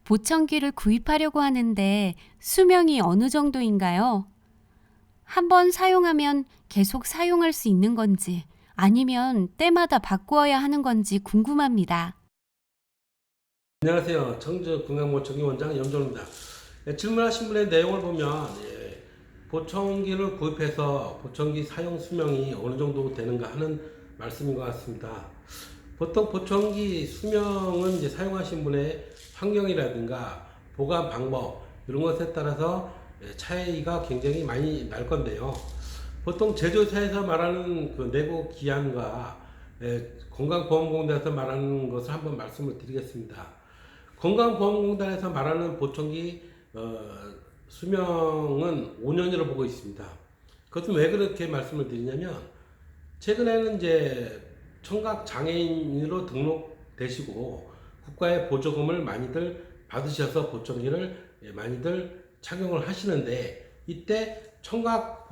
보청기를 구입하려고 하는데 수명이 어느 정도인가요? 한번 사용하면 계속 사용할 수 있는 건지 아니면 때마다 바꾸어야 하는 건지 궁금합니다. 안녕하세요. 청주 건강보청기 원장 염정입니다. 질문하신 분의 내용을 보면 보청기를 구입해서 보청기 사용 수명이 어느 정도 되는가 하는 말씀인 것 같습니다. 보통 보청기 수명은 이제 사용하신 분의 환경이라든가 보관 방법 이런 것에 따라서 차이가 굉장히 많이 날 건데요. 보통 제조사에서 말하는 그 내구 기한과 건강보험공단에서 말하는 것을 한번 말씀을 드리겠습니다. 건강보험공단에서 말하는 보청기 수명은 5년으로 보고 있습니다. 그것은 왜 그렇게 말씀을 드리냐면 최근에는 이제 청각 장애인으로 등록되시고 국가의 보조금을 많이들 받으셔서 보청기를 많이들 착용을 하시는데, 이때 청각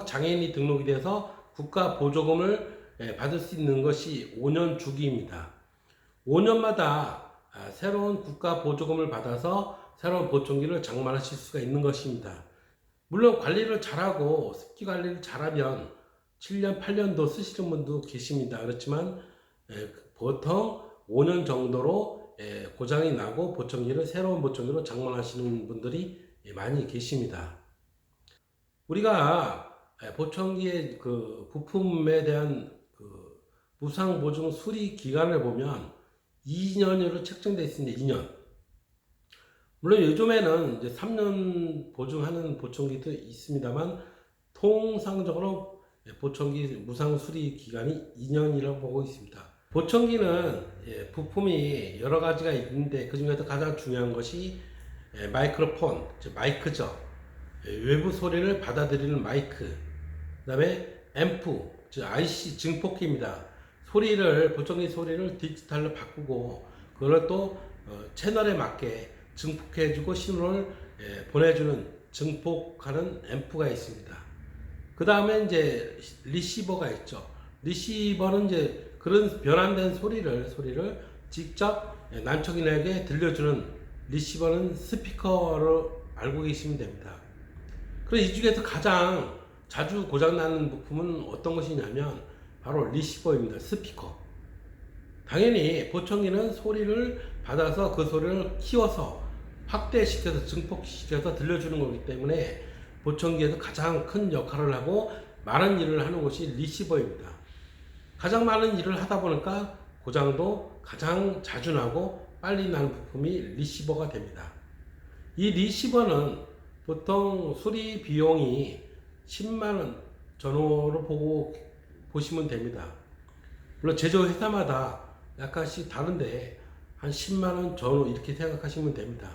장애인이 등록이 돼서 국가 보조금을 받을 수 있는 것이 5년 주기입니다. 5년마다 새로운 국가 보조금을 받아서 새로운 보청기를 장만하실 수가 있는 것입니다. 물론 관리를 잘하고 습기 관리를 잘하면 7년, 8년도 쓰시는 분도 계십니다. 그렇지만 보통 5년 정도로 고장이 나고 새로운 보청기로 장만하시는 분들이 많이 계십니다. 우리가 보청기의 그 부품에 대한 그 무상 보증 수리 기간을 보면 2년으로 책정되어 있습니다. 2년. 물론 요즘에는 이제 3년 보증하는 보청기도 있습니다만 통상적으로 보청기 무상 수리 기간이 2년이라고 보고 있습니다. 보청기는 부품이 여러 가지가 있는데 그 중에서 가장 중요한 것이 마이크로폰, 즉 마이크죠. 외부 소리를 받아들이는 마이크. 그 다음에 앰프, 즉 IC 증폭기입니다. 보청기 소리를 디지털로 바꾸고 그걸 또 채널에 맞게 증폭해주고 신호를 보내주는 증폭하는 앰프가 있습니다. 그 다음에 이제 리시버가 있죠. 리시버는 이제 그런 변환된 소리를 직접 난척인에게 들려주는 리시버는 스피커로 알고 계시면 됩니다. 그래서 이 중에서 가장 자주 고장나는 부품은 어떤 것이냐면 바로 리시버입니다. 스피커. 당연히 보청기는 소리를 받아서 그 소리를 키워서 확대시켜서 증폭시켜서 들려주는 거기 때문에 보청기에서 가장 큰 역할을 하고 많은 일을 하는 것이 리시버입니다. 가장 많은 일을 하다 보니까 고장도 가장 자주 나고 빨리 나는 부품이 리시버가 됩니다. 이 리시버는 보통 수리 비용이 10만원 전후로 보시면 됩니다. 물론 제조회사마다 약간씩 다른데 한 10만원 전후 이렇게 생각하시면 됩니다.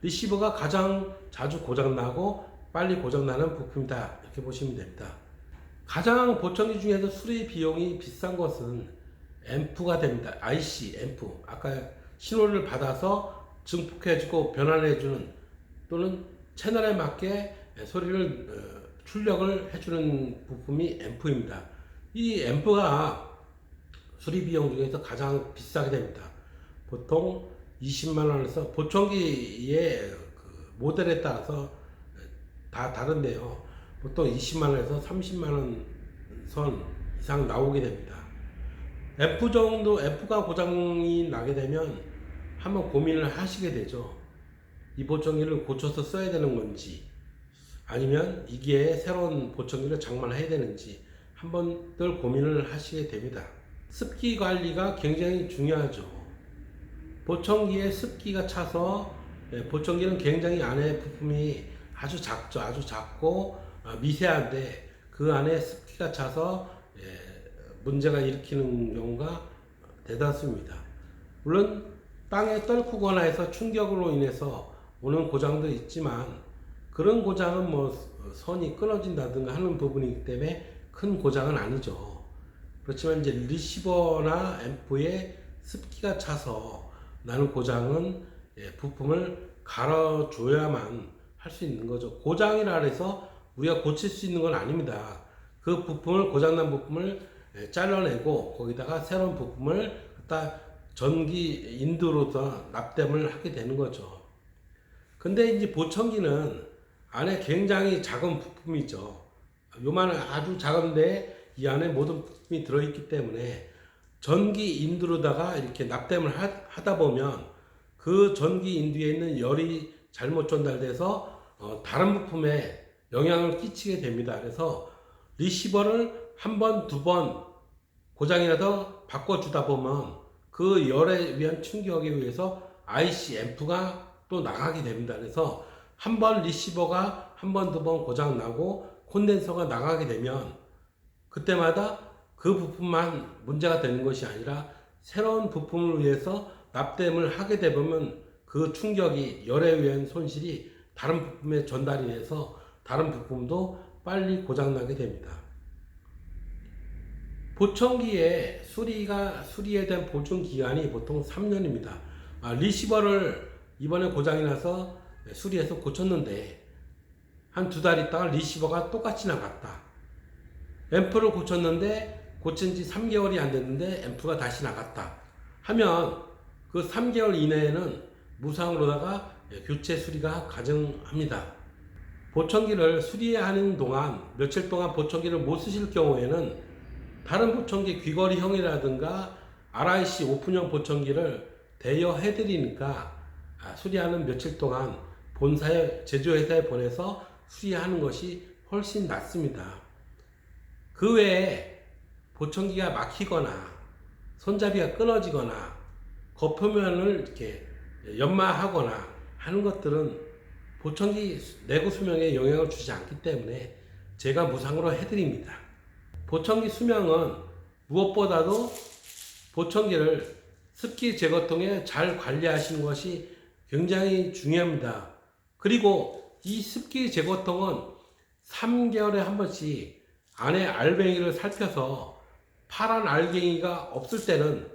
리시버가 가장 자주 고장나고 빨리 고장나는 부품이다 이렇게 보시면 됩니다. 가장 보청기 중에서 수리 비용이 비싼 것은 앰프가 됩니다. IC 앰프, 아까 신호를 받아서 증폭해주고 변환해주는 또는 채널에 맞게 소리를 출력을 해주는 부품이 앰프입니다. 이 앰프가 수리 비용 중에서 가장 비싸게 됩니다. 보통 20만원에서 보청기의 그 모델에 따라서 다 다른데요. 보통 20만원에서 30만원 선 이상 나오게 됩니다. F가 고장이 나게 되면 한번 고민을 하시게 되죠. 이 보청기를 고쳐서 써야 되는 건지 아니면 이게 새로운 보청기를 장만해야 되는지 한번들 고민을 하시게 됩니다. 습기 관리가 굉장히 중요하죠. 보청기에 습기가 차서 보청기는 굉장히 안에 부품이 아주 작죠. 아주 작고 미세한데 그 안에 습기가 차서 문제가 일으키는 경우가 대다수입니다. 물론 땅에 떨구거나 해서 충격으로 인해서 오는 고장도 있지만 그런 고장은 뭐 선이 끊어진다든가 하는 부분이기 때문에 큰 고장은 아니죠. 그렇지만 이제 리시버나 앰프에 습기가 차서 나는 고장은 부품을 갈아줘야만 할 수 있는 거죠. 고장이라 해서 우리가 고칠 수 있는 건 아닙니다. 고장난 부품을 잘라내고 거기다가 새로운 부품을 갖다 전기 인도로서 납땜을 하게 되는 거죠. 근데 이제 보청기는 안에 굉장히 작은 부품이죠. 요만한 아주 작은데 이 안에 모든 부품이 들어있기 때문에 전기 인두로다가 이렇게 납땜을 하다 보면 그 전기 인두에 있는 열이 잘못 전달돼서 다른 부품에 영향을 끼치게 됩니다. 그래서 리시버를 한 번, 두 번 고장이라도 바꿔주다 보면 그 열에 의한 충격에 의해서 IC 앰프가 또 나가게 됩니다. 그래서 한 번 리시버가 한 번, 두 번 고장 나고 콘덴서가 나가게 되면 그때마다 그 부품만 문제가 되는 것이 아니라 새로운 부품을 위해서 납땜을 하게 되면 그 충격이 열에 의한 손실이 다른 부품에 전달이 돼서 다른 부품도 빨리 고장나게 됩니다. 보청기의 수리에 대한 보증 기간이 보통 3년입니다. 리시버를 이번에 고장이 나서 수리해서 고쳤는데 한 두 달 있다가 리시버가 똑같이 나갔다. 앰프를 고쳤는데 고친 지 3개월이 안 됐는데 앰프가 다시 나갔다 하면 그 3개월 이내에는 무상으로다가 교체 수리가 가능합니다. 보청기를 수리하는 동안 며칠 동안 보청기를 못 쓰실 경우에는 다른 보청기 귀걸이형이라든가 RIC 오픈형 보청기를 대여해 드리니까 수리하는 며칠 동안 본사에 제조회사에 보내서 수리하는 것이 훨씬 낫습니다. 그 외에 보청기가 막히거나 손잡이가 끊어지거나 겉표면을 이렇게 연마하거나 하는 것들은 보청기 내구 수명에 영향을 주지 않기 때문에 제가 무상으로 해드립니다. 보청기 수명은 무엇보다도 보청기를 습기 제거통에 잘 관리하시는 것이 굉장히 중요합니다. 그리고 이 습기 제거통은 3개월에 한 번씩 안에 알갱이를 살펴서 파란 알갱이가 없을 때는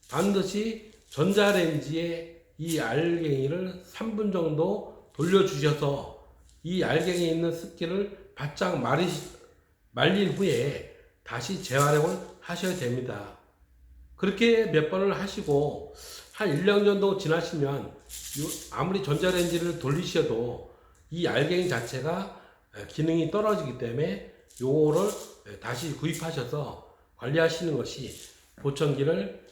반드시 전자레인지에 이 알갱이를 3분 정도 돌려주셔서 이 알갱이에 있는 습기를 바짝 말린 후에 다시 재활용을 하셔야 됩니다. 그렇게 몇 번을 하시고 한 1년 정도 지나시면 아무리 전자레인지를 돌리셔도 이 알갱이 자체가 기능이 떨어지기 때문에 요거를 다시 구입하셔서 관리하시는 것이 보청기를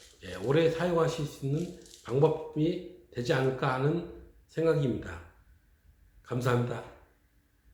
오래 사용하실 수 있는 방법이 되지 않을까 하는 생각입니다. 감사합니다.